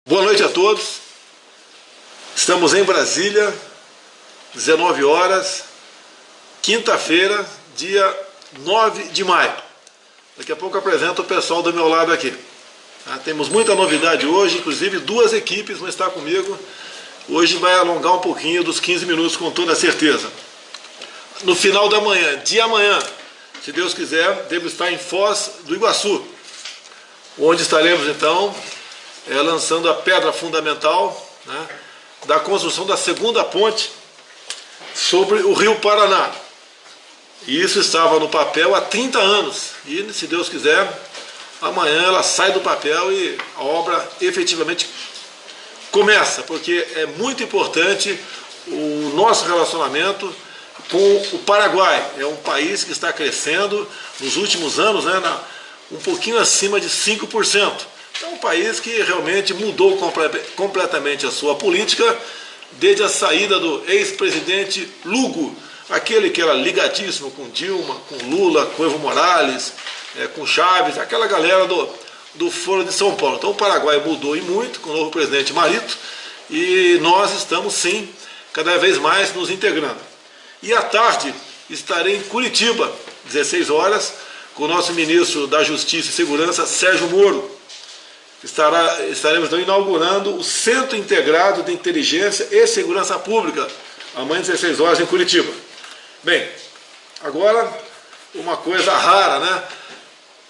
Boa noite a todos. Estamos em Brasília, 19 horas, quinta-feira, dia 9 de maio. Daqui a pouco eu apresento o pessoal do meu lado aqui. Temos muita novidade hoje, inclusive duas equipes vão estar comigo. Hoje vai alongar um pouquinho dos 15 minutos, com toda certeza. No final da manhã, de amanhã, se Deus quiser, devo estar em Foz do Iguaçu, onde estaremos então lançando a pedra fundamental, da construção da segunda ponte sobre o Rio Paraná. E isso estava no papel há 30 anos. E, se Deus quiser, amanhã ela sai do papel e a obra efetivamente começa, porque é muito importante o nosso relacionamento com o Paraguai. É um país que está crescendo nos últimos anos, um pouquinho acima de 5%. É um país que realmente mudou completamente a sua política desde a saída do ex-presidente Lugo, aquele que era ligadíssimo com Dilma, com Lula, com Evo Morales, com Chaves, aquela galera do Foro de São Paulo. Então o Paraguai mudou e muito com o novo presidente Marito, e nós estamos sim cada vez mais nos integrando. E à tarde estarei em Curitiba, 16 horas, com o nosso ministro da Justiça e Segurança, Sérgio Moro. Estaremos então inaugurando o Centro Integrado de Inteligência e Segurança Pública, amanhã às 16 horas em Curitiba. Bem, agora uma coisa rara,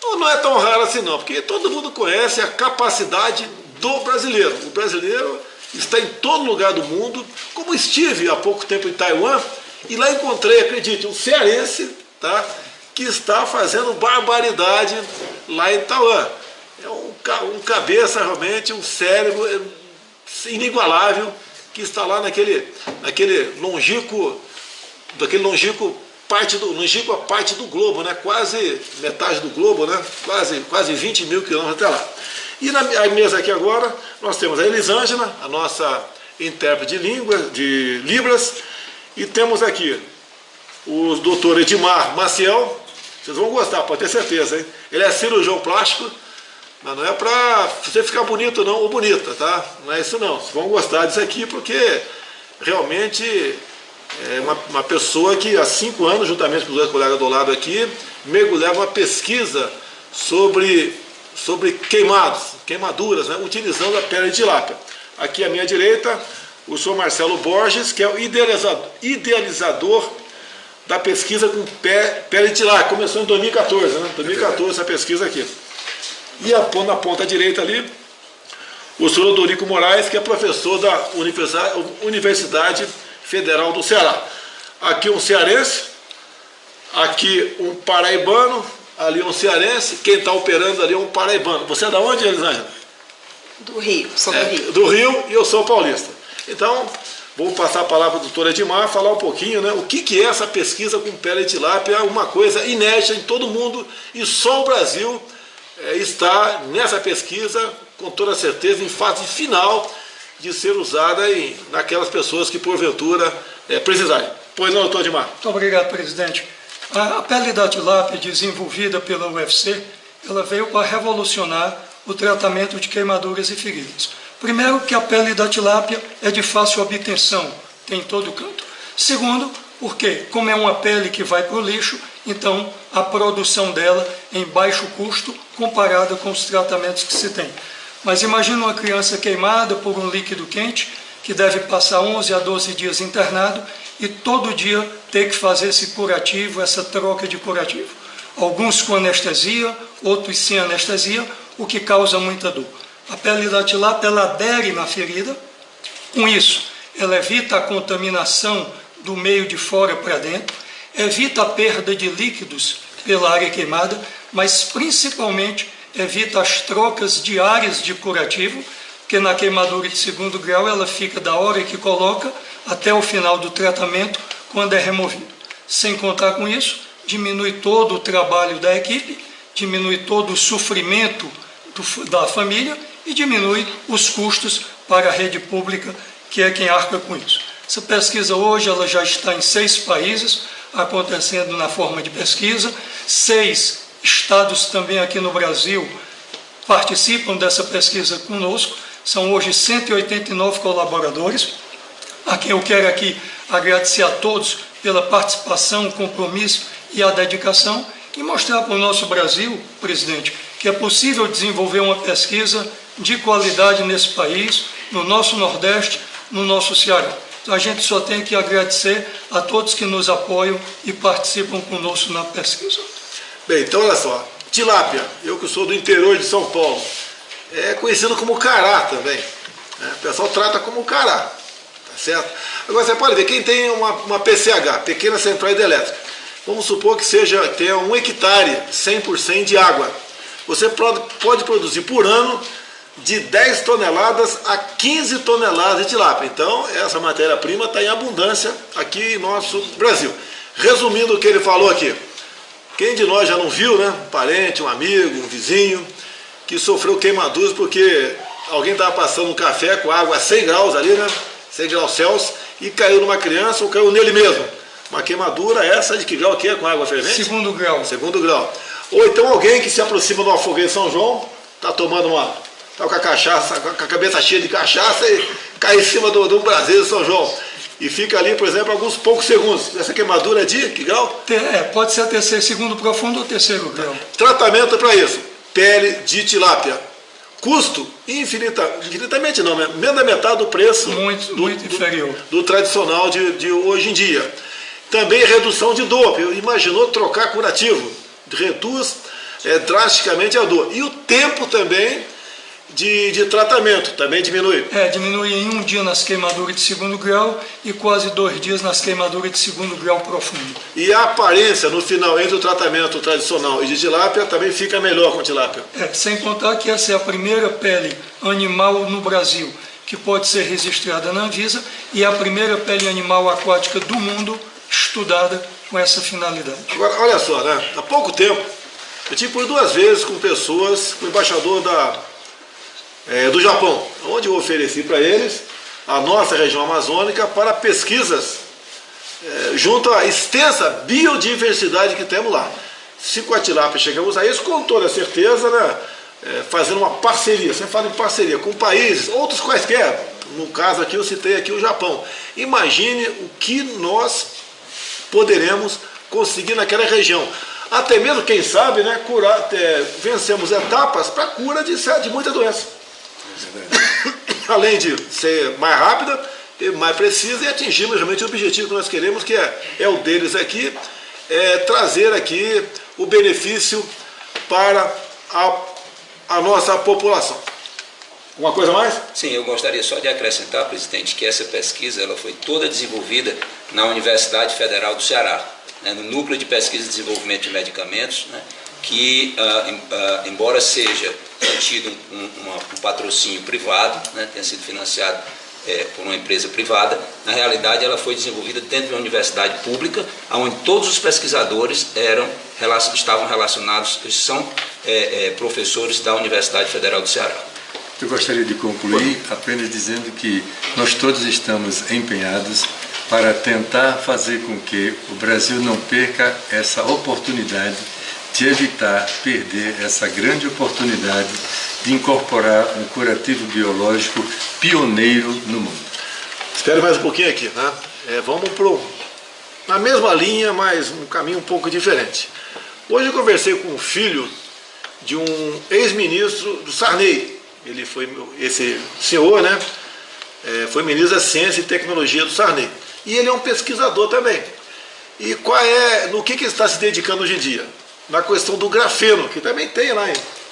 Não é tão rara assim não, porque todo mundo conhece a capacidade do brasileiro. O brasileiro está em todo lugar do mundo, como estive há pouco tempo em Taiwan, e lá encontrei, acredite, um cearense, que está fazendo barbaridade lá em Taiwan. É um cabeça realmente, um cérebro inigualável, que está lá naquele longínquo a parte do globo, quase metade do globo, quase 20 mil quilômetros até lá. E na mesa aqui agora nós temos a Elisângela, a nossa intérprete de Libras, e temos aqui o doutor Edmar Maciel. Vocês vão gostar, pode ter certeza, hein? Ele é cirurgião plástico, mas não é para você ficar bonito não, ou bonita, Não é isso não. Vocês vão gostar disso aqui, porque realmente é uma pessoa que há 5 anos, juntamente com os dois colegas do lado aqui, mergulhava uma pesquisa sobre queimaduras, utilizando a pele de tilápia. Aqui à minha direita, o senhor Marcelo Borges, que é o idealizador da pesquisa com pele de tilápia. Começou em 2014, 2014 essa pesquisa aqui. E na ponta direita ali, o senhor Odorico Moraes, que é professor da Universidade Federal do Ceará. Aqui um cearense, aqui um paraibano, ali um cearense, quem está operando ali é um paraibano. Você é da onde, Elisângela? Do Rio, sou do Rio. Do Rio, e eu sou paulista. Então, vou passar a palavra para o doutor Edmar, falar um pouquinho, o que é essa pesquisa com pele de tilápia, uma coisa inédita em todo mundo, e só o Brasil está nessa pesquisa, com toda certeza, em fase final de ser usada naquelas pessoas que porventura precisarem. Pois não, doutor Edmar? Muito obrigado, presidente. A pele da tilápia, desenvolvida pela UFC, ela veio para revolucionar o tratamento de queimaduras e feridas. Primeiro, que a pele da tilápia é de fácil obtenção, tem em todo canto. Segundo, porque como é uma pele que vai para o lixo, então a produção dela é em baixo custo comparada com os tratamentos que se tem. Mas imagina uma criança queimada por um líquido quente, que deve passar 11 a 12 dias internado e todo dia ter que fazer esse curativo, essa troca de curativo. Alguns com anestesia, outros sem anestesia, o que causa muita dor. A pele da tilápia, ela adere na ferida, com isso ela evita a contaminação do meio de fora para dentro, evita a perda de líquidos pela área queimada, mas principalmente evita as trocas diárias de curativo, porque na queimadura de 2º grau ela fica da hora que coloca até o final do tratamento, quando é removido. Sem contar com isso, diminui todo o trabalho da equipe, diminui todo o sofrimento da família e diminui os custos para a rede pública, que é quem arca com isso. Essa pesquisa hoje ela já está em 6 países, acontecendo na forma de pesquisa. 6 estados também aqui no Brasil participam dessa pesquisa conosco, São hoje 189 colaboradores, a quem eu quero aqui agradecer a todos pela participação, compromisso e a dedicação, e mostrar para o nosso Brasil, presidente, que é possível desenvolver uma pesquisa de qualidade nesse país, no nosso Nordeste, no nosso Ceará. Então, a gente só tem que agradecer a todos que nos apoiam e participam conosco na pesquisa. Bem, então olha só, tilápia, eu que sou do interior de São Paulo, é conhecido como cará também, né? O pessoal trata como cará, tá certo? Agora você pode ver, quem tem uma PCH, pequena central hidrelétrica, vamos supor que tenha 1 hectare 100% de água, você pode produzir por ano de 10 toneladas a 15 toneladas de tilápia. Então, essa matéria-prima está em abundância aqui em nosso Brasil. Resumindo o que ele falou aqui, quem de nós já não viu, né? Um parente, um amigo, um vizinho, que sofreu queimaduras porque alguém estava passando um café com água a 100 graus ali, né? 100 graus Celsius, e caiu numa criança ou caiu nele mesmo. Uma queimadura essa de que grau que é com água fervente? 2º grau. 2º grau. Ou então alguém que se aproxima de uma fogueira em São João, está tomando está com a cachaça, com a cabeça cheia de cachaça e cai em cima do braseiro de São João. E fica ali, por exemplo, alguns poucos segundos. Essa queimadura é de que grau? Pode ser 2º profundo ou 3º grau. Tratamento para isso, pele de tilápia. Custo, infinitamente não, né? Menos da metade do preço muito inferior do tradicional de hoje em dia. Também redução de dor. Imaginou trocar curativo? Reduz drasticamente a dor. E o tempo também de tratamento também diminui. Diminui em 1 dia nas queimaduras de 2º grau e quase 2 dias nas queimaduras de 2º grau profundo. E a aparência no final entre o tratamento tradicional e de tilápia também fica melhor com tilápia. Sem contar que essa é a primeira pele animal no Brasil que pode ser registrada na Anvisa e é a primeira pele animal aquática do mundo estudada com essa finalidade. Agora, olha só, né? Há pouco tempo, eu tive por 2 vezes com o embaixador do Japão, onde eu ofereci para eles a nossa região amazônica para pesquisas junto à extensa biodiversidade que temos lá. Se com a tilápia chegamos a isso, com toda certeza, né, fazendo uma parceria, sempre falo em parceria, com países, outros quaisquer, no caso aqui eu citei aqui o Japão. Imagine o que nós poderemos conseguir naquela região. Até mesmo, quem sabe, né, vencemos etapas para a cura de muita doença. Além de ser mais rápida, mais precisa e atingirmos realmente o objetivo que nós queremos, que é o deles aqui, trazer aqui o benefício para a nossa população. Alguma coisa mais? Sim, eu gostaria só de acrescentar, presidente, que essa pesquisa ela foi toda desenvolvida na Universidade Federal do Ceará, né, no Núcleo de Pesquisa e Desenvolvimento de Medicamentos, né, que, embora seja mantido um patrocínio privado, né, tenha sido financiado por uma empresa privada, na realidade ela foi desenvolvida dentro de uma universidade pública, onde todos os pesquisadores estavam relacionados, eles são professores da Universidade Federal do Ceará. Eu gostaria de concluir apenas dizendo que nós todos estamos empenhados para tentar fazer com que o Brasil não perca essa oportunidade de evitar perder essa grande oportunidade de incorporar um curativo biológico pioneiro no mundo. Espere mais um pouquinho aqui, né? Vamos na mesma linha, mas um caminho um pouco diferente. Hoje eu conversei com o filho de um ex-ministro do Sarney. Ele foi, esse senhor, né? Foi ministro da Ciência e Tecnologia do Sarney. E ele é um pesquisador também. E no que ele está se dedicando hoje em dia? Na questão do grafeno, que também tem lá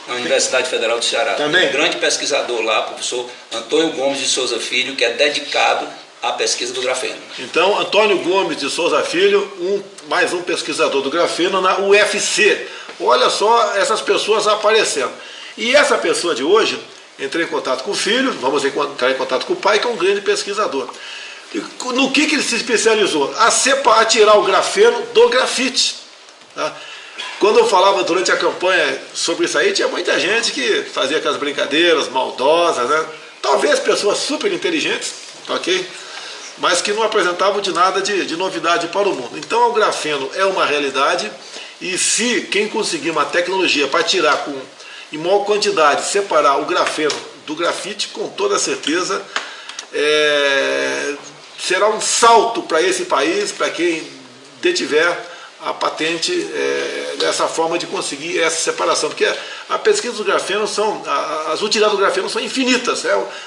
na Universidade Federal do Ceará. Também. Tem um grande pesquisador lá, professor Antônio Gomes de Souza Filho, que é dedicado à pesquisa do grafeno. Então, Antônio Gomes de Souza Filho, mais um pesquisador do grafeno na UFC. Olha só essas pessoas aparecendo. E essa pessoa de hoje, entrei em contato com o filho, vamos entrar em contato com o pai, que é um grande pesquisador. E no que ele se especializou? A tirar o grafeno do grafite. Tá? Quando eu falava durante a campanha sobre isso aí, tinha muita gente que fazia aquelas brincadeiras maldosas, né? Talvez pessoas super inteligentes, ok? Mas que não apresentavam de nada de novidade para o mundo. Então o grafeno é uma realidade e se quem conseguir uma tecnologia para tirar em maior quantidade, separar o grafeno do grafite, com toda certeza, será um salto para esse país, para quem detiver a patente dessa forma de conseguir essa separação, porque a pesquisa do grafeno as utilidades do grafeno são infinitas,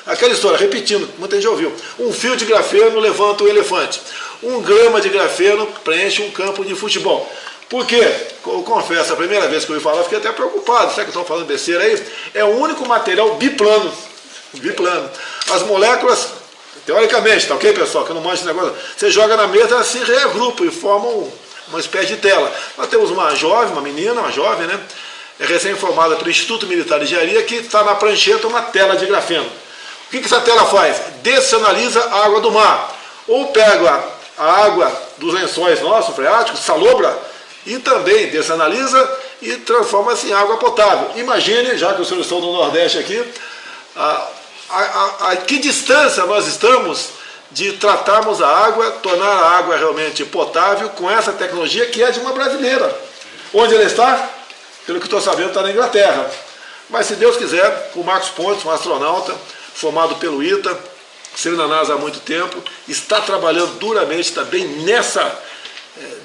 aquela história, repetindo, muita gente já ouviu, um fio de grafeno levanta um elefante, 1 grama de grafeno preenche um campo de futebol. Por quê? Eu confesso, a primeira vez que eu ouvi falar, fiquei até preocupado, será que estão falando besteira aí? É o único material biplano. As moléculas, teoricamente, tá ok, pessoal, que eu não manjo esse negócio, você joga na mesa, elas se reagrupam e formam uma espécie de tela. Nós temos uma jovem, né, recém-formada pelo Instituto Militar de Engenharia, que está na prancheta uma tela de grafeno. O que essa tela faz? Dessanaliza a água do mar, ou pega a água dos lençóis nossos, freáticos, salobra, e também dessanaliza e transforma-se em água potável. Imagine, já que os senhores estão no Nordeste aqui, a que distância nós estamos de tratarmos a água, tornar a água realmente potável com essa tecnologia que é de uma brasileira. Onde ela está? Pelo que estou sabendo, está na Inglaterra. Mas se Deus quiser, o Marcos Pontes, um astronauta formado pelo ITA, sendo na NASA há muito tempo, está trabalhando duramente também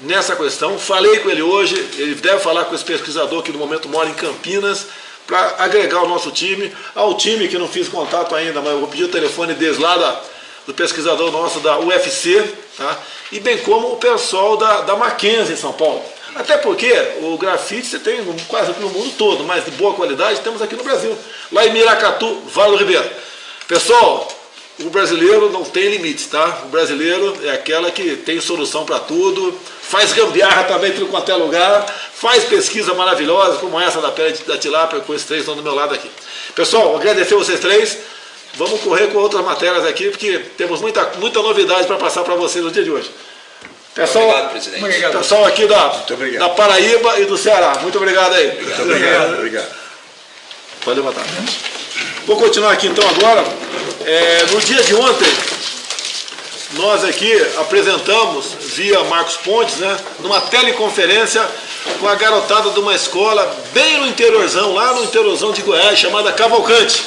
nessa questão. Falei com ele hoje, ele deve falar com esse pesquisador que no momento mora em Campinas, para agregar o nosso time, ao time que não fiz contato ainda, mas eu vou pedir o telefone deles lá do pesquisador nosso da UFC, tá? E bem como o pessoal da Mackenzie em São Paulo. Até porque o grafite você tem quase no mundo todo, mas de boa qualidade temos aqui no Brasil, lá em Miracatu, Vale do Ribeiro. Pessoal, o brasileiro não tem limites, tá? O brasileiro é aquela que tem solução para tudo, faz gambiarra também em tudo quanto é lugar, faz pesquisa maravilhosa, como essa da pele da tilápia, com esses 3 estão do meu lado aqui. Pessoal, agradecer vocês 3, vamos correr com outras matérias aqui, porque temos muita novidade para passar para vocês no dia de hoje. Pessoal, obrigado, presidente. Pessoal aqui da Paraíba e do Ceará, muito obrigado aí. Obrigado. Pode levantar. Vou continuar aqui então agora. No dia de ontem, nós aqui apresentamos, via Marcos Pontes, né, numa teleconferência com a garotada de uma escola bem no interiorzão, lá no interiorzão de Goiás, chamada Cavalcante,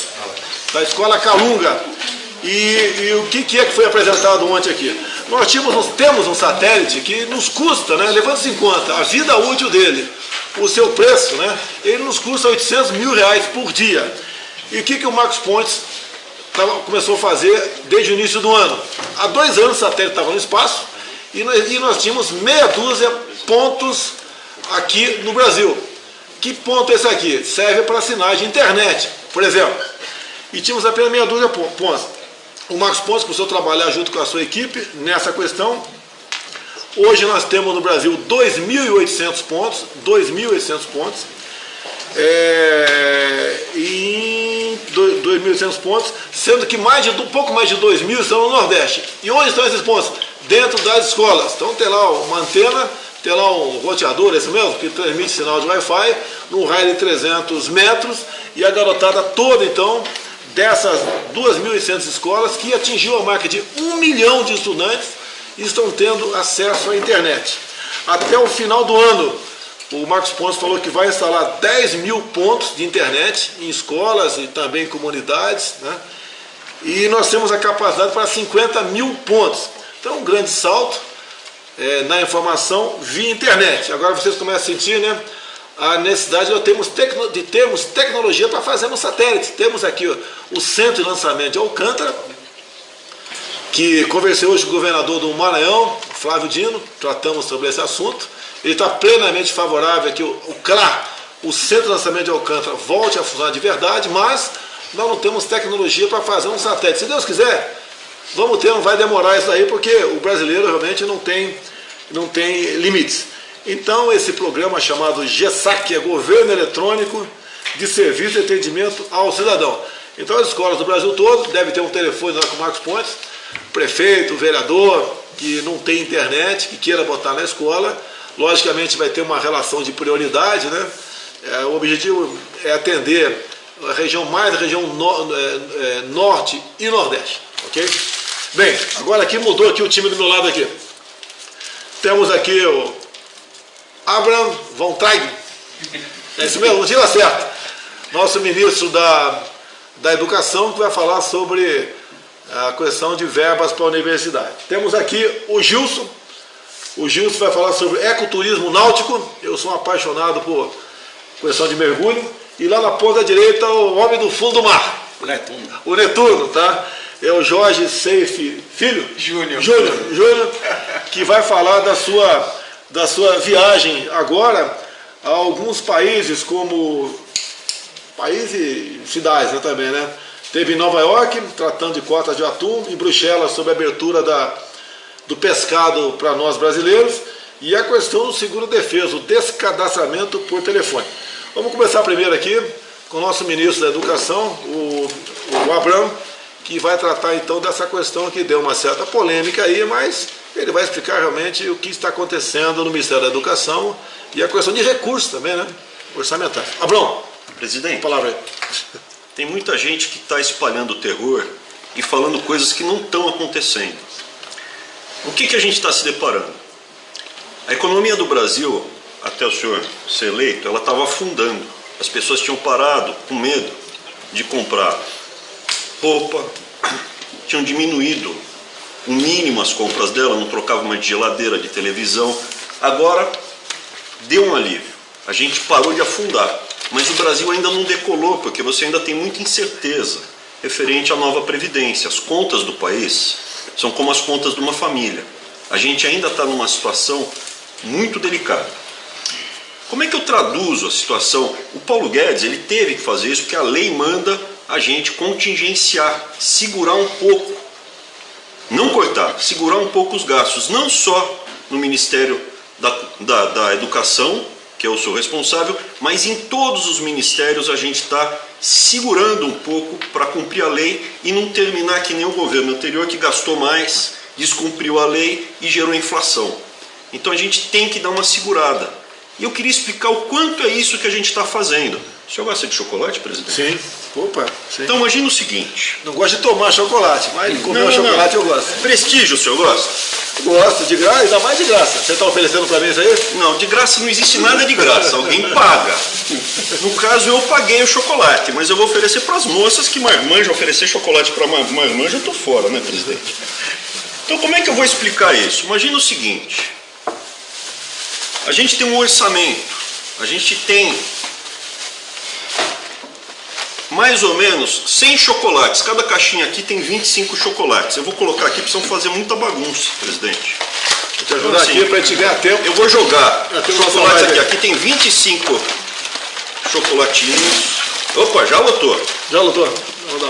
da escola Calunga. E o que é que foi apresentado ontem aqui? Nós temos um satélite que nos custa, né, levando-se em conta a vida útil dele, o seu preço, né, ele nos custa R$800 mil por dia. E o que o Marcos Pontes começou a fazer desde o início do ano? Há 2 anos o satélite estava no espaço e nós tínhamos meia dúzia pontos aqui no Brasil. Que ponto é esse aqui? Serve para sinais de internet, por exemplo. E tínhamos apenas meia dúzia de pontos. O Marcos Pontes começou a trabalhar junto com a sua equipe nessa questão. Hoje nós temos no Brasil 2.800 pontos, 2.800 pontos. Em 2.800 pontos, sendo que um pouco mais de 2.000 estão no Nordeste. E onde estão esses pontos? Dentro das escolas. Então tem lá uma antena, tem lá um roteador, esse mesmo, que transmite sinal de Wi-Fi, num raio de 300 metros, e a garotada toda, então, dessas 2.800 escolas, que atingiu a marca de 1 milhão de estudantes, estão tendo acesso à internet. Até o final do ano, o Marcos Pontes falou que vai instalar 10 mil pontos de internet em escolas e também em comunidades, né? E nós temos a capacidade para 50 mil pontos. Então, um grande salto na informação via internet. Agora vocês começam a sentir, né, a necessidade de termos tecnologia para fazer um satélite. Temos aqui o Centro de Lançamento de Alcântara, que conversei hoje com o governador do Maranhão, Flávio Dino, tratamos sobre esse assunto. Ele está plenamente favorável que o CLA, o Centro de Lançamento de Alcântara, volte a funcionar de verdade, mas nós não temos tecnologia para fazer um satélite. Se Deus quiser, vamos ter, não vai demorar isso aí, porque o brasileiro realmente não tem limites. Então, esse programa chamado GESAC, é Governo Eletrônico de Serviço de Atendimento ao Cidadão. Então, as escolas do Brasil todo devem ter um telefone lá com o Marcos Pontes, prefeito, vereador, que não tem internet, que queira botar na escola. Logicamente vai ter uma relação de prioridade, né? O objetivo é atender a região norte e nordeste, ok? Bem, agora aqui mudou aqui o time do meu lado aqui. Temos aqui o Abraham von Traig, é isso mesmo, não tira certo. Nosso ministro da Educação, que vai falar sobre a questão de verbas para a universidade. Temos aqui o Gilson. O Gilson vai falar sobre ecoturismo náutico. Eu sou um apaixonado por questão de mergulho. E lá na ponta direita, o homem do fundo do mar. O Netuno. O Netuno, tá? É o Jorge Seife Filho? Júnior, que vai falar da sua viagem agora a alguns países, como países e cidades, né, também, né? Teve em Nova York, tratando de cotas de atum, em Bruxelas, sobre a abertura do pescado para nós brasileiros, e a questão do seguro-defesa, o descadastramento por telefone. Vamos começar primeiro aqui com o nosso ministro da Educação, o Abrão, que vai tratar então dessa questão que deu uma certa polêmica aí, mas ele vai explicar realmente o que está acontecendo no Ministério da Educação e a questão de recursos também, né? Orçamentários. Abrão, presidente, palavra aí. Tem muita gente que está espalhando terror e falando coisas que não estão acontecendo. O que a gente está se deparando? A economia do Brasil, até o senhor ser eleito, ela estava afundando. As pessoas tinham parado com medo de comprar roupa, tinham diminuído o mínimo as compras dela, não trocava mais de geladeira, de televisão. Agora deu um alívio, a gente parou de afundar, mas o Brasil ainda não decolou, porque você ainda tem muita incerteza referente à nova Previdência. As contas do país são como as contas de uma família. A gente ainda está numa situação muito delicada. Como é que eu traduzo a situação? O Paulo Guedes, ele teve que fazer isso porque a lei manda a gente contingenciar, segurar um pouco, não cortar, segurar um pouco os gastos, não só no Ministério da Educação, que eu sou responsável, mas em todos os ministérios a gente está segurando um pouco para cumprir a lei e não terminar que nem o governo anterior, que gastou mais, descumpriu a lei e gerou inflação. Então a gente tem que dar uma segurada. E eu queria explicar o quanto é isso que a gente está fazendo. O senhor gosta de chocolate, presidente? Sim. Opa, sim. Então imagina o seguinte. Não gosto de tomar chocolate, mas de comer chocolate eu gosto. Prestígio, o senhor gosta? Gosto, de graça, ainda mais de graça. Você está oferecendo para mim isso aí? Não, de graça não existe nada de graça, alguém paga. No caso eu paguei o chocolate, mas eu vou oferecer para as moças que marmanja, oferecer chocolate para marmanja eu estou fora, né, presidente? Então como é que eu vou explicar isso? Imagina o seguinte. A gente tem um orçamento, a gente tem mais ou menos 100 chocolates, cada caixinha aqui tem 25 chocolates. Eu vou colocar aqui, precisam fazer muita bagunça, presidente. Vou te ajudar assim, aqui para a gente ganhar tempo. Eu vou jogar chocolates aqui, aqui tem 25 chocolatinhos. Opa, já lotou. Já lotou.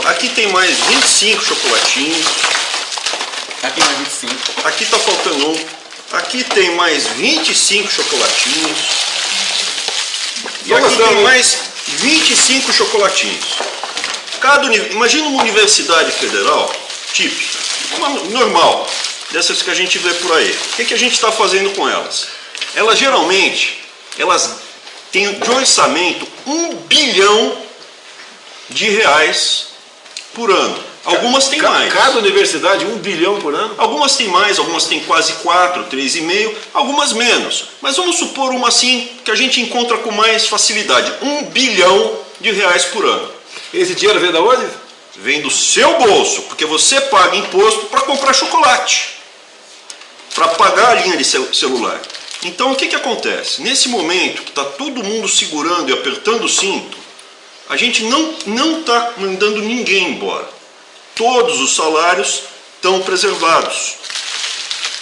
Aqui tem mais 25 chocolatinhos. Aqui mais 25. Aqui está faltando um. Aqui tem mais 25 chocolatinhos. E aqui tem mais 25 chocolatinhos. Imagina uma universidade federal, típica, uma normal, dessas que a gente vê por aí. O que a gente está fazendo com elas? Elas geralmente, têm de orçamento R$1 bilhão por ano. Algumas têm mais. Cada universidade, 1 bilhão por ano? Algumas têm mais, algumas têm quase 4, 3,5, algumas menos. Mas vamos supor uma assim, que a gente encontra com mais facilidade. R$1 bilhão por ano. Esse dinheiro vem da onde? Vem do seu bolso, porque você paga imposto para comprar chocolate, para pagar a linha de celular. Então o que acontece? Nesse momento que está todo mundo segurando e apertando o cinto, a gente não está mandando ninguém embora. Todos os salários estão preservados.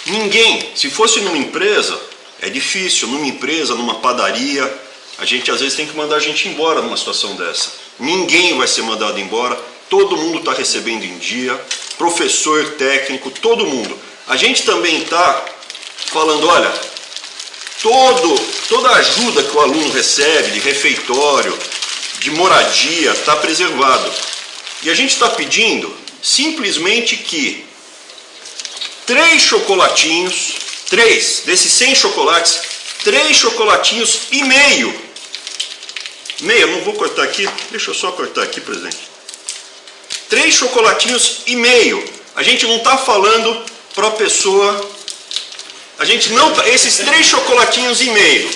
Ninguém, se fosse numa empresa, é difícil, numa empresa, numa padaria, a gente às vezes tem que mandar a gente embora numa situação dessa. Ninguém vai ser mandado embora, todo mundo está recebendo em dia, professor, técnico, todo mundo. A gente também está falando, olha, toda a ajuda que o aluno recebe de refeitório, de moradia, está preservado. E a gente está pedindo simplesmente que 3 chocolatinhos, 3 desses 100 chocolates, 3 chocolatinhos e meio. Eu não vou cortar aqui, deixa eu só cortar aqui, presidente. 3 chocolatinhos e meio. A gente não está falando para a pessoa, esses 3 chocolatinhos e meio,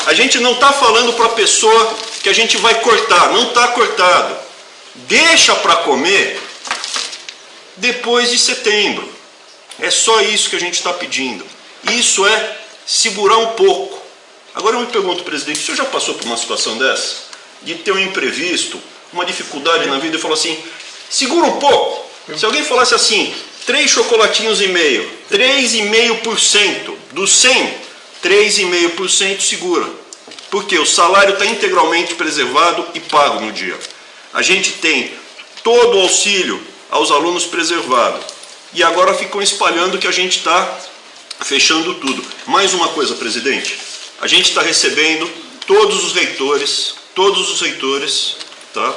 a gente não está falando para a pessoa que a gente vai cortar, não está cortado. deixa para comer depois de setembro. É só isso que a gente está pedindo. Isso é segurar um pouco. Agora eu me pergunto, presidente, o senhor já passou por uma situação dessa? De ter um imprevisto, uma dificuldade na vida e falou assim, segura um pouco. Se alguém falasse assim, 3 chocolatinhos e meio, 3,5% do 100, 3,5% segura. Porque o salário está integralmente preservado e pago no dia. A gente tem todo o auxílio aos alunos preservado. E agora ficam espalhando que a gente está fechando tudo. Mais uma coisa, presidente. A gente está recebendo todos os reitores, tá,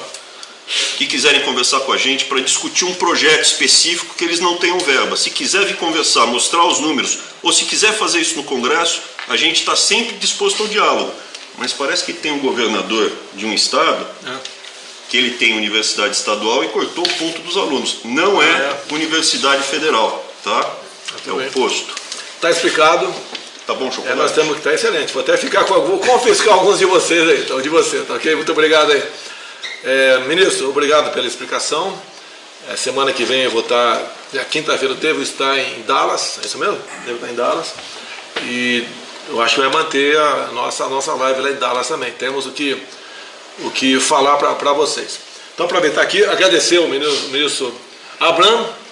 que quiserem conversar com a gente para discutir um projeto específico que eles não tenham verba. Se quiser vir conversar, mostrar os números, ou se quiser fazer isso no Congresso, a gente está sempre disposto ao diálogo. Mas parece que tem um governador de um estado que ele tem universidade estadual e cortou o ponto dos alunos. Não é universidade federal, tá? É o posto. Está explicado. Tá bom, chocolate? Nós temos que estar excelente. Vou até ficar com vou confiscar alguns de vocês aí, então, de você, tá ok? Muito obrigado aí. Ministro, obrigado pela explicação. Semana que vem eu vou estar, quinta-feira eu devo estar em Dallas, é isso mesmo? Devo estar em Dallas. E eu acho que vai manter a nossa live lá em Dallas também. Temos o que falar para vocês. Então, aproveitar aqui, agradecer ao ministro Abraham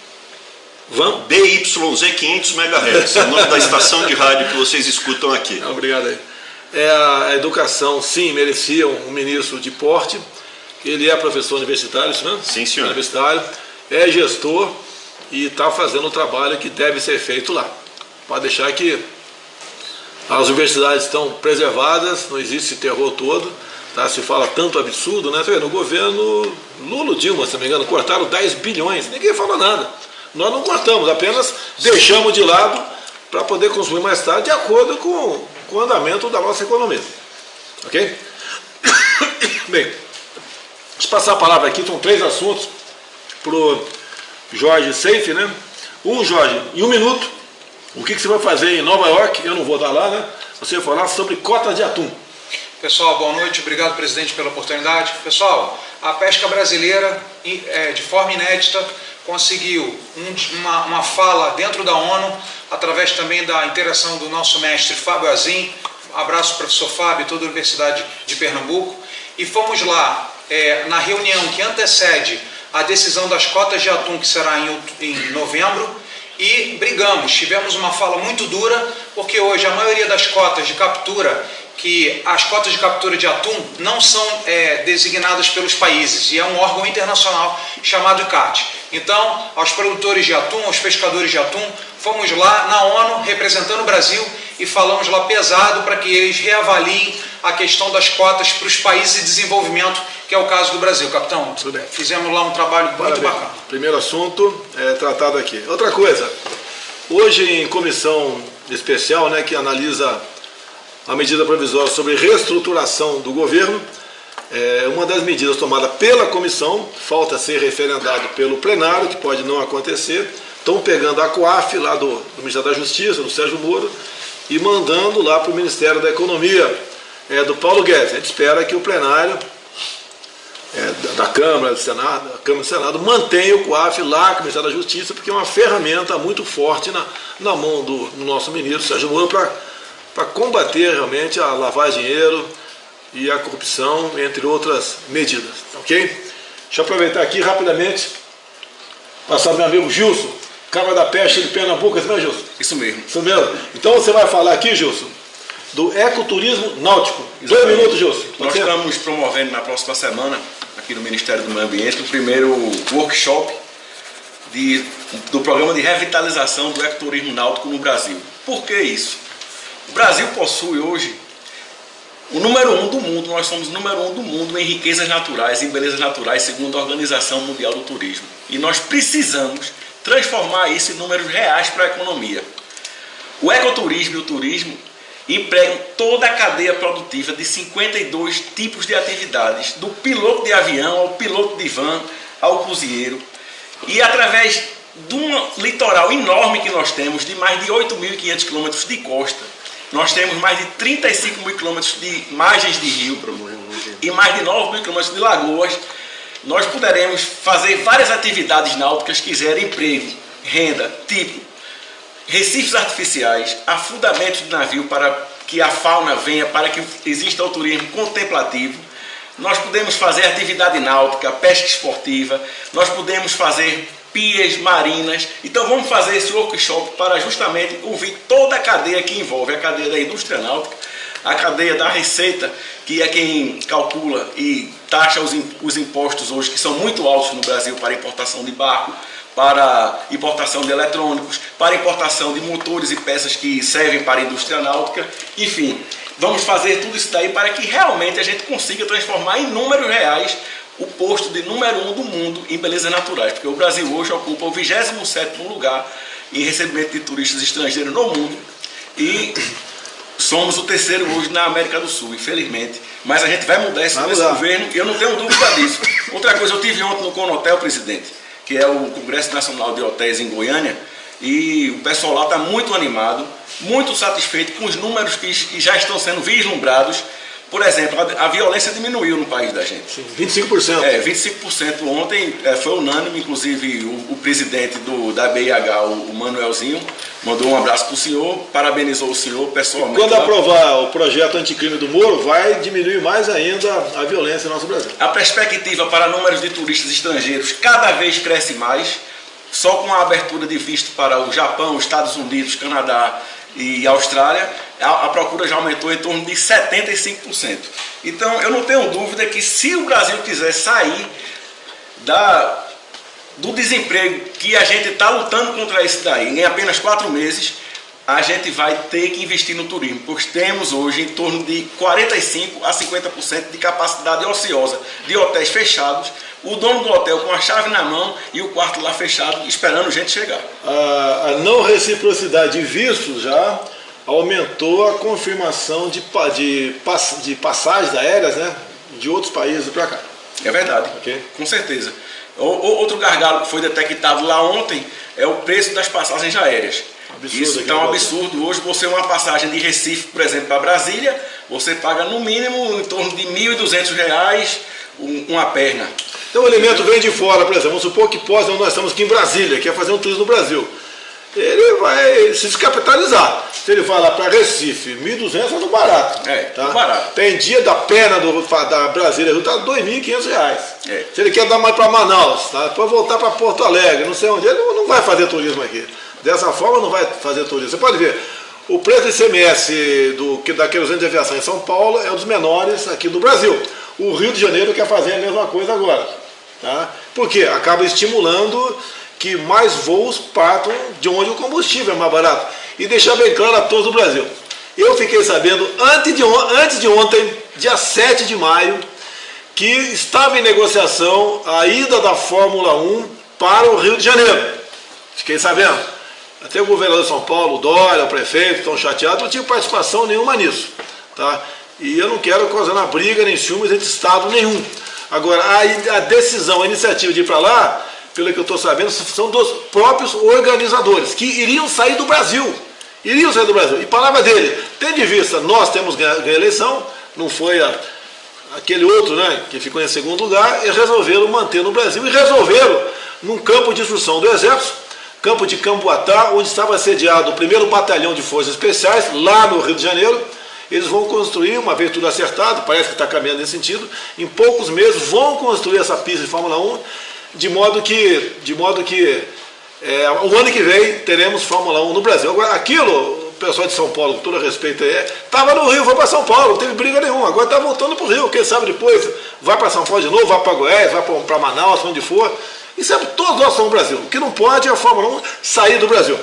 BYZ 500 MHz, é o nome da estação de rádio que vocês escutam aqui. Obrigado aí. A educação, sim, merecia um ministro de porte. Ele é professor universitário, isso mesmo? Sim, senhor. Universitário, é gestor e está fazendo o trabalho que deve ser feito lá. Pode deixar que as universidades estão preservadas, não existe esse terror todo. Tá? Se fala tanto absurdo, né? No governo Lula, Dilma, se não me engano, cortaram 10 bilhões, ninguém fala nada. Nós não cortamos, apenas deixamos de lado para poder consumir mais tarde de acordo com o andamento da nossa economia. Ok? Bem, deixa eu passar a palavra aqui, são 3 assuntos para o Jorge Seife, né? Jorge, em 1 minuto, o que você vai fazer em Nova York? Eu não vou estar lá, né? Você vai falar sobre cotas de atum. Pessoal, boa noite, obrigado, presidente, pela oportunidade. Pessoal, a pesca brasileira, de forma inédita, conseguiu uma fala dentro da ONU, através também da interação do nosso mestre Fábio Azim. Abraço, professor Fábio e toda a Universidade de Pernambuco. E fomos lá, na reunião que antecede a decisão das cotas de atum, que será em novembro, e brigamos. Tivemos uma fala muito dura, porque hoje a maioria das cotas de captura, que as cotas de captura de atum não são designadas pelos países, e é um órgão internacional chamado ICCAT. Então, aos produtores de atum, aos pescadores de atum, fomos lá na ONU, representando o Brasil, e falamos lá pesado para que eles reavaliem a questão das cotas para os países de desenvolvimento, que é o caso do Brasil. Capitão, fizemos lá um trabalho muito bacana. Primeiro assunto tratado aqui. Outra coisa, hoje em comissão especial, né, que analisa a medida provisória sobre reestruturação do governo, uma das medidas tomada pela comissão, falta ser referendado pelo plenário, que pode não acontecer. Estão pegando a COAF lá do Ministério da Justiça, do Sérgio Moro, e mandando lá para o Ministério da Economia, do Paulo Guedes. A gente espera que o plenário da Câmara, do Senado, mantenha o COAF lá com o Ministério da Justiça, porque é uma ferramenta muito forte na mão do nosso ministro Sérgio Moro para combater realmente a lavagem de dinheiro e a corrupção, entre outras medidas. Ok? Deixa eu aproveitar aqui rapidamente, passar para meu amigo Gilson, Câmara da Pesca de Pernambuco, é isso mesmo, Gilson? Isso mesmo. Isso mesmo. Então você vai falar aqui, Gilson, do ecoturismo náutico. 2 minutos, Gilson. Nós estamos promovendo na próxima semana, aqui no Ministério do Meio Ambiente, o primeiro workshop do programa de revitalização do ecoturismo náutico no Brasil. Por que isso? O Brasil possui hoje o número 1 do mundo, nós somos o número 1 do mundo em riquezas naturais, em belezas naturais, segundo a Organização Mundial do Turismo. E nós precisamos transformar isso em números reais para a economia. O ecoturismo e o turismo empregam toda a cadeia produtiva de 52 tipos de atividades, do piloto de avião ao piloto de van, ao cozinheiro. E através de um litoral enorme que nós temos, de mais de 8.500 quilômetros de costa, nós temos mais de 35 mil quilômetros de margens de rio e mais de 9 mil quilômetros de lagoas. nós poderemos fazer várias atividades náuticas que gerem emprego, renda, tipo recifes artificiais, afundamentos de navio para que a fauna venha, para que exista o turismo contemplativo. Nós podemos fazer atividade náutica, pesca esportiva, nós podemos fazer pias marinas. Então vamos fazer esse workshop para justamente ouvir toda a cadeia que envolve a cadeia da indústria náutica, a cadeia da receita, que é quem calcula e taxa os impostos hoje, que são muito altos no Brasil para importação de barco, para importação de eletrônicos, para importação de motores e peças que servem para a indústria náutica. Enfim, vamos fazer tudo isso daí para que realmente a gente consiga transformar em números reais o posto de número 1 do mundo em belezas naturais, porque o Brasil hoje ocupa o 27º lugar em recebimento de turistas estrangeiros no mundo e somos o 3º hoje na América do Sul, infelizmente. Mas a gente vai mudar isso nesse governo, eu não tenho dúvida disso. Outra coisa, eu tive ontem no Conotel, presidente, que é o Congresso Nacional de Hotéis em Goiânia, e o pessoal lá está muito animado, muito satisfeito com os números que já estão sendo vislumbrados. Por exemplo, a violência diminuiu no país da gente. Sim, 25%. 25% ontem, foi unânime, inclusive o presidente da BIH, o Manuelzinho, mandou um abraço para o senhor, parabenizou o senhor pessoalmente. Quando aprovar o projeto anticrime do Moro, vai diminuir mais ainda a violência no nosso Brasil. A perspectiva para números de turistas estrangeiros cada vez cresce mais, só com a abertura de visto para o Japão, Estados Unidos, Canadá e Austrália, a procura já aumentou em torno de 75%. Então, eu não tenho dúvida que se o Brasil quiser sair do desemprego que a gente está lutando contra isso daí, em apenas 4 meses, a gente vai ter que investir no turismo, pois temos hoje em torno de 45% a 50% de capacidade ociosa de hotéis fechados, o dono do hotel com a chave na mão e o quarto lá fechado, esperando gente chegar. A não reciprocidade de vistos já aumentou a confirmação de passagens aéreas, né, de outros países para cá. É verdade, okay. Com certeza. Outro gargalo que foi detectado lá ontem é o preço das passagens aéreas. Absurdo, isso está um absurdo. Hoje você uma passagem de Recife, por exemplo, para Brasília, você paga no mínimo em torno de R$ 1.200 uma perna. Então o elemento vem de fora, por exemplo, vamos supor que nós estamos aqui em Brasília, quer fazer um turismo no Brasil. Ele vai se descapitalizar. Se ele vai lá para Recife, 1.200 é no barato. Tá? Barato. Tem dia da perna da Brasília, está R$ 2.500. Se ele quer dar mais para Manaus, tá? Depois voltar para Porto Alegre, não sei onde, ele não vai fazer turismo aqui. Dessa forma não vai fazer turismo. Você pode ver, o preço do ICMS da querosene de aviação em São Paulo é um dos menores aqui do Brasil. O Rio de Janeiro quer fazer a mesma coisa agora. Tá? Porque acaba estimulando que mais voos partam de onde o combustível é mais barato. E deixar bem claro a todos do Brasil. Eu fiquei sabendo antes de ontem, dia 7 de maio, que estava em negociação a ida da Fórmula 1 para o Rio de Janeiro. Fiquei sabendo. Até o governador de São Paulo, o Dória, o prefeito, estão chateados, não tinha participação nenhuma nisso. Tá? E eu não quero causar briga nem ciúmes entre Estado nenhum. Agora, a decisão, a iniciativa de ir para lá, pelo que eu estou sabendo, são dos próprios organizadores, que iriam sair do Brasil. Iriam sair do Brasil. E palavra dele, tendo em vista, nós temos ganho a eleição, não foi aquele outro, né, que ficou em segundo lugar, e resolveram manter no Brasil, e resolveram, num campo de instrução do Exército, campo de Camboatá, onde estava sediado o 1º Batalhão de Forças Especiais, lá no Rio de Janeiro. Eles vão construir, uma vez tudo acertado, parece que está caminhando nesse sentido, em poucos meses vão construir essa pista de Fórmula 1, de modo que o ano que vem teremos Fórmula 1 no Brasil. Agora, aquilo, o pessoal de São Paulo, com todo respeito, estava no Rio, foi para São Paulo, não teve briga nenhuma, agora está voltando para o Rio, quem sabe depois vai para São Paulo de novo, vai para Goiás, vai para Manaus, onde for. Isso todos nós somos o Brasil. O que não pode é a Fórmula 1 sair do Brasil.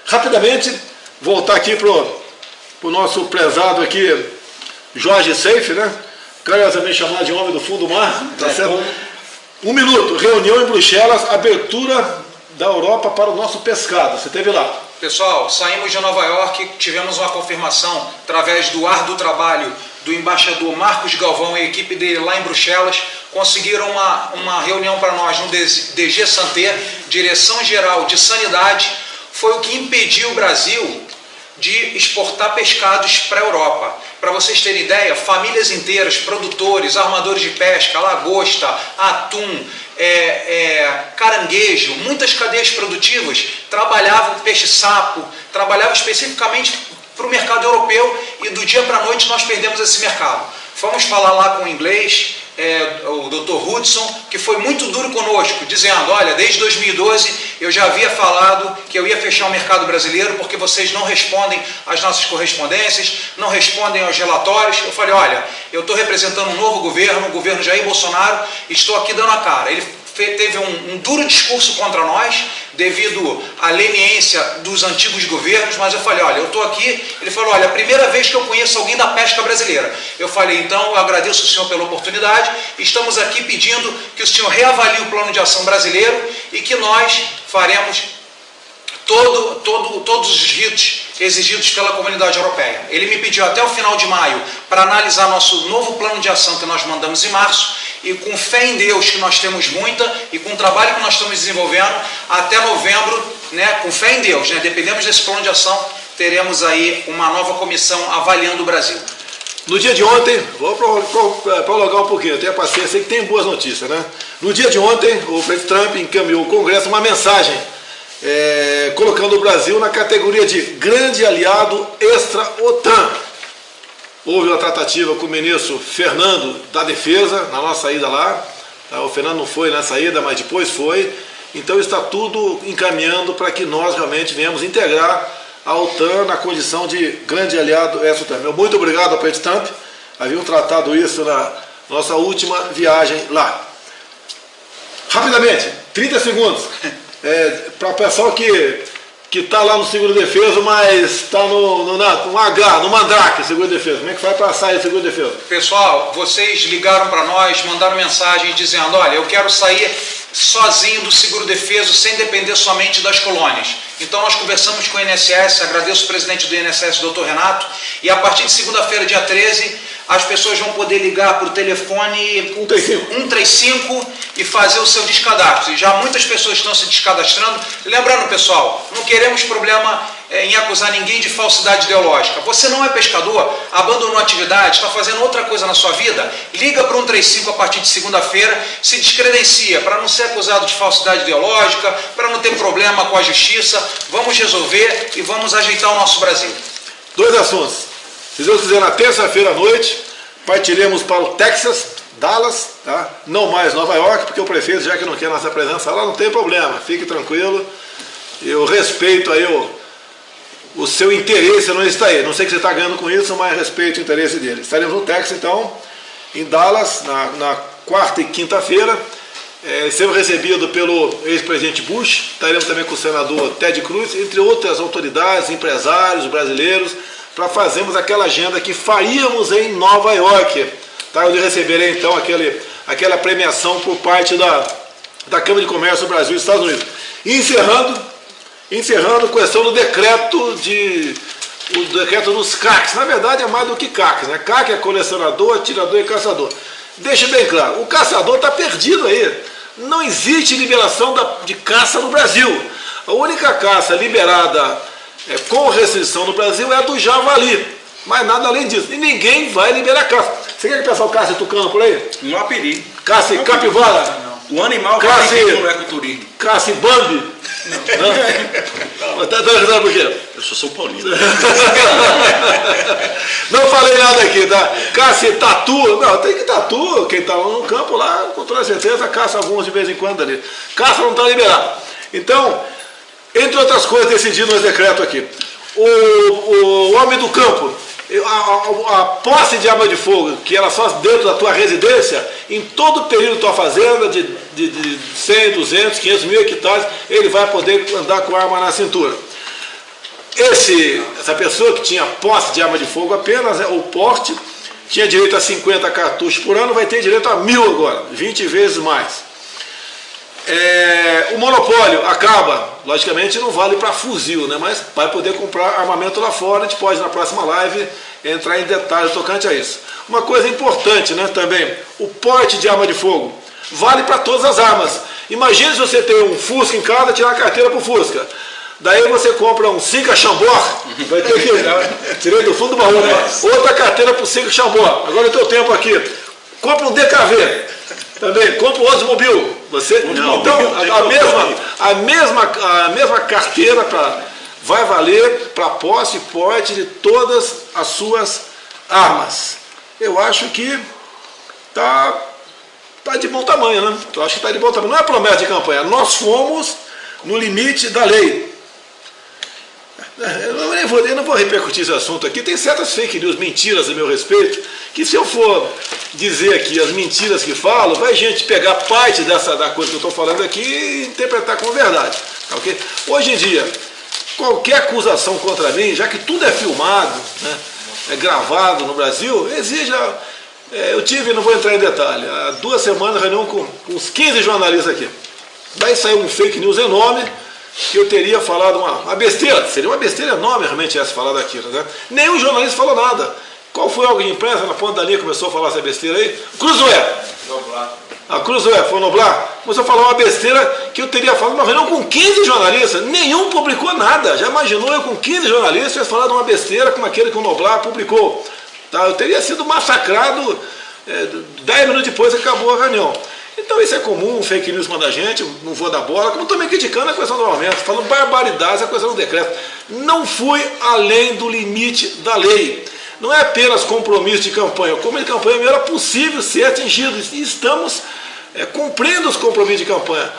Rapidamente, voltar aqui para o nosso prezado aqui, Jorge Seife, né? Carinhosamente chamado de homem do fundo do mar. Tá certo? 1 minuto. Reunião em Bruxelas, abertura da Europa para o nosso pescado. Você esteve lá. Pessoal, saímos de Nova York, tivemos uma confirmação através do árduo trabalho do embaixador Marcos Galvão e a equipe dele lá em Bruxelas. Conseguiram uma reunião para nós no DG Santé, Direção Geral de Sanidade. Foi o que impediu o Brasil de exportar pescados para a Europa. Para vocês terem ideia, famílias inteiras, produtores, armadores de pesca, lagosta, atum, caranguejo, muitas cadeias produtivas trabalhavam peixe-sapo, trabalhavam especificamente para o mercado europeu e do dia para a noite nós perdemos esse mercado. Fomos falar lá com o inglês, o Dr. Hudson, que foi muito duro conosco, dizendo, olha, desde 2012 eu já havia falado que eu ia fechar o mercado brasileiro porque vocês não respondem às nossas correspondências, não respondem aos relatórios. Eu falei, olha, eu estou representando um novo governo, o governo Jair Bolsonaro, estou aqui dando a cara. Ele teve um duro discurso contra nós, devido à leniência dos antigos governos, mas eu falei, olha, eu estou aqui, ele falou, olha, a primeira vez que eu conheço alguém da pesca brasileira. Eu falei, então, eu agradeço o senhor pela oportunidade, estamos aqui pedindo que o senhor reavalie o plano de ação brasileiro e que nós faremos todos os ritos exigidos pela comunidade europeia. Ele me pediu até o final de maio para analisar nosso novo plano de ação que nós mandamos em março, e com fé em Deus, que nós temos muita, e com o trabalho que nós estamos desenvolvendo, até novembro, né, com fé em Deus, né, dependemos desse plano de ação, teremos aí uma nova comissão avaliando o Brasil. No dia de ontem, vou prolongar um pouquinho, até a paciência, que tem boas notícias, né? No dia de ontem, o presidente Trump encaminhou ao Congresso uma mensagem colocando o Brasil na categoria de grande aliado extra-OTAN. Houve uma tratativa com o ministro Fernando da Defesa, na nossa ida lá. O Fernando não foi na saída, mas depois foi. Então está tudo encaminhando para que nós realmente venhamos integrar a OTAN na condição de grande aliado extra-OTAN. Meu muito obrigado ao presidente Trump. Haviam tratado isso na nossa última viagem lá. Rapidamente, 30 segundos. Para o pessoal que está lá no seguro defesa, mas está no Mandrake, seguro defesa. Como é que faz para sair do seguro defesa? Pessoal, vocês ligaram para nós, mandaram mensagem dizendo, olha, eu quero sair sozinho do seguro defesa, sem depender somente das colônias. Então nós conversamos com o INSS, agradeço o presidente do INSS, Dr. Renato, e a partir de segunda-feira, dia 13, as pessoas vão poder ligar para o telefone 135 e fazer o seu descadastro. E já muitas pessoas estão se descadastrando. Lembrando, pessoal, não queremos problema em acusar ninguém de falsidade ideológica. Você não é pescador, abandonou a atividade, está fazendo outra coisa na sua vida, liga para o 135 a partir de segunda-feira, se descredencia para não ser acusado de falsidade ideológica, para não ter problema com a justiça. Vamos resolver e vamos ajeitar o nosso Brasil. Dois assuntos. Se Deus quiser, na terça-feira à noite, partiremos para o Texas, Dallas, tá? Não mais Nova York, porque o prefeito, já que não quer nossa presença lá, não tem problema, fique tranquilo. Eu respeito aí o seu interesse não está aí. Não sei o que você está ganhando com isso, mas respeito o interesse dele. Estaremos no Texas, então, em Dallas, na quarta e quinta-feira. Seremos recebidos pelo ex-presidente Bush, estaremos também com o senador Ted Cruz, entre outras autoridades, empresários brasileiros, para fazermos aquela agenda que faríamos em Nova York, tá? Onde receberei então aquela premiação por parte da Câmara de Comércio do Brasil e dos Estados Unidos. E encerrando a questão do decreto dos CACs. Na verdade é mais do que CACs, né? CAC é colecionador, atirador e caçador. Deixe bem claro, o caçador está perdido aí. Não existe liberação de caça no Brasil. A única caça liberada com restrição no Brasil é a do javali, mas nada além disso. E ninguém vai liberar caça. Você quer que o pessoal caça tucano por aí? Não há perigo. Caça capivara? O animal caça no ecoturismo. Caça Bambi? Não. Tá ajudando por quê? Eu sou São Paulino. Não falei nada aqui, tá? Caça tatu. Não, tem que tatu. Quem tá lá no campo lá, com toda certeza, caça alguns de vez em quando ali. Caça não está liberado. Então, entre outras coisas, decidido no decreto aqui, o homem do campo, a posse de arma de fogo, que ela só dentro da tua residência, em todo o período da tua fazenda, de 100, 200, 500 mil hectares, ele vai poder andar com arma na cintura. Essa pessoa que tinha posse de arma de fogo apenas, o porte, tinha direito a 50 cartuchos por ano, vai ter direito a 1000 agora, 20 vezes mais. O monopólio acaba, logicamente não vale para fuzil, né? Mas vai poder comprar armamento lá fora. A gente pode na próxima live entrar em detalhes tocante a isso. Uma coisa importante, né, também, o porte de arma de fogo vale para todas as armas. Imagine se você tem um Fusca em casa, tirar a carteira para o Fusca. Daí você compra um Siga Xambó, vai ter que... Tirei do fundo do baú, né? Outra carteira para o Siga Xambó. Agora eu tenho tempo aqui. Compra um DKV. Também, compra o Oldsmobile. Então, a mesma carteira vai valer para posse e porte de todas as suas armas. Eu acho que tá de bom tamanho, né? Eu acho que está de bom tamanho. Não é promessa de campanha. Nós fomos no limite da lei. Eu não vou repercutir esse assunto aqui. Tem certas fake news, mentiras a meu respeito, que se eu for dizer aqui as mentiras que falo, vai gente pegar parte da coisa que eu estou falando aqui e interpretar como verdade. Tá, okay? Hoje em dia, qualquer acusação contra mim, já que tudo é filmado, né, é gravado no Brasil, exija... eu tive, não vou entrar em detalhe, há 2 semanas reunião com uns 15 jornalistas aqui. Daí saiu um fake news enorme, que eu teria falado uma besteira, seria uma besteira enorme realmente essa falar daquilo, né? Nenhum jornalista falou nada. Qual foi alguém de imprensa na ponta da linha que começou a falar essa besteira aí? Cruzoé. A Cruzoé, foi Noblar, começou a falar uma besteira que eu teria falado uma reunião com 15 jornalistas, nenhum publicou nada. Já imaginou eu com 15 jornalistas tivesse falado uma besteira como aquele que o Noblar publicou? Tá? Eu teria sido massacrado 10 minutos depois que acabou a reunião. Então isso é comum, fake news manda a gente, não vou dar bola, como também criticando a questão do aumento, falando barbaridades, a questão do decreto. Não fui além do limite da lei. Não é apenas compromisso de campanha, o compromisso de campanha era possível ser atingido, e estamos cumprindo os compromissos de campanha.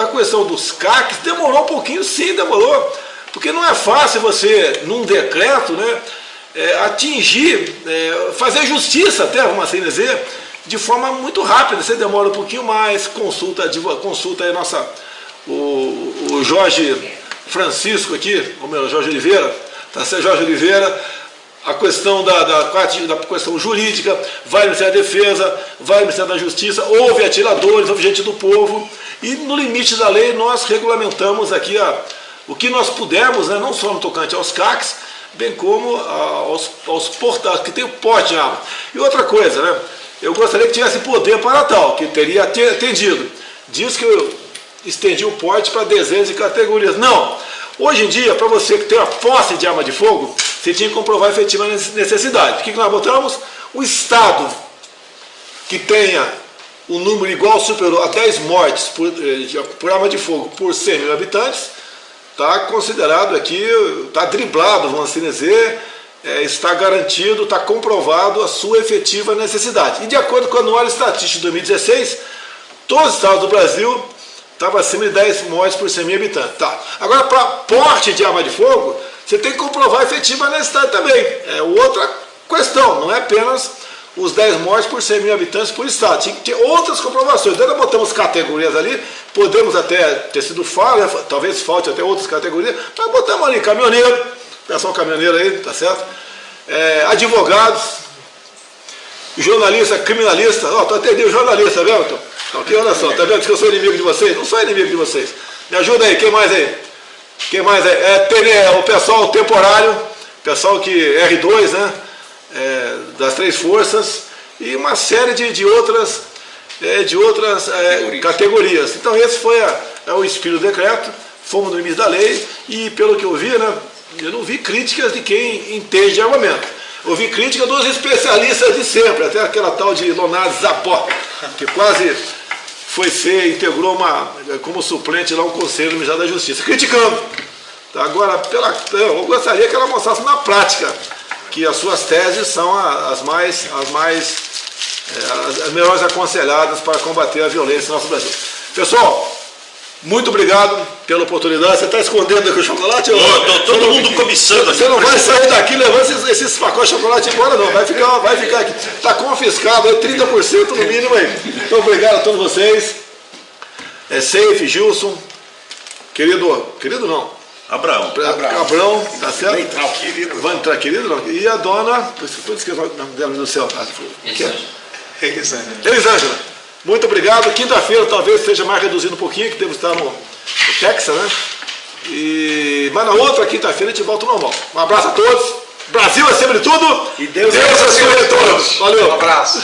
A questão dos CACs demorou um pouquinho, sim, demorou, porque não é fácil você, num decreto, né, atingir, fazer justiça até, vamos assim dizer, de forma muito rápida. Você demora um pouquinho mais, consulta aí o Jorge Francisco aqui, o meu Jorge Oliveira, tá certo? Jorge Oliveira, a questão da questão jurídica, vai no Ministério da Defesa, vai no Ministério da Justiça, houve atiradores, houve gente do povo, e no limite da lei nós regulamentamos aqui o que nós pudermos, né, não só no tocante aos CACs, bem como aos portais que tem o porte de arma. E outra coisa, né? Eu gostaria que tivesse poder para tal, que teria atendido. Diz que eu estendi o porte para dezenas de categorias. Não! Hoje em dia, para você que tem a posse de arma de fogo, você tinha que comprovar a efetiva necessidade. O que nós botamos? O Estado que tenha um número igual ou superior a 10 mortes por arma de fogo por 100 mil habitantes, está considerado aqui, está driblado, vamos assim dizer, está garantido, está comprovado a sua efetiva necessidade. E de acordo com a anual estatística de 2016, todos os estados do Brasil estavam acima de 10 mortes por 100 mil habitantes. Tá. Agora, para porte de arma de fogo, você tem que comprovar a efetiva necessidade também. É outra questão, não é apenas os 10 mortes por 100 mil habitantes por estado. Tinha que ter outras comprovações. Nós botamos categorias ali, podemos até ter sido falha, talvez falte até outras categorias, mas botamos ali caminhoneiro, pessoal caminhoneiro aí, tá certo? Advogados, jornalista, criminalista, tô atendendo jornalista, tá vendo? Aqui, olha só, tá vendo que eu sou inimigo de vocês? Não sou inimigo de vocês. Me ajuda aí, quem mais aí? Quem mais aí? O pessoal temporário, pessoal que R2, né? Das 3 forças, e uma série de outras categorias. Então esse foi o espírito do decreto, fomos no limite da lei, e pelo que eu vi, né, eu não vi críticas de quem entende de armamento. Eu vi crítica dos especialistas de sempre, até aquela tal de Leonardo Zapó, que quase integrou como suplente lá um conselho do Ministério da Justiça, criticando. Agora, eu gostaria que ela mostrasse na prática que as suas teses são as melhores aconselhadas para combater a violência no nosso Brasil. Pessoal, muito obrigado pela oportunidade. Você está escondendo aqui o chocolate? Todo mundo cobiçando aqui. Você não vai sair daqui levando esses pacotes de chocolate embora, não. Vai ficar aqui. Está confiscado, 30% no mínimo aí. Então, obrigado a todos vocês. Safe, Gilson, querido não. Abraão, tá certo? Vai entrar, querido não. E a dona, estou esquecendo o nome dela do céu. Elisângela. Muito obrigado. Quinta-feira talvez seja mais reduzido um pouquinho, que devo estar no Texas, né? Mas na outra quinta-feira a gente volta ao normal. Um abraço a todos. Brasil acima de tudo. E Deus acima de todos. Valeu. Um abraço.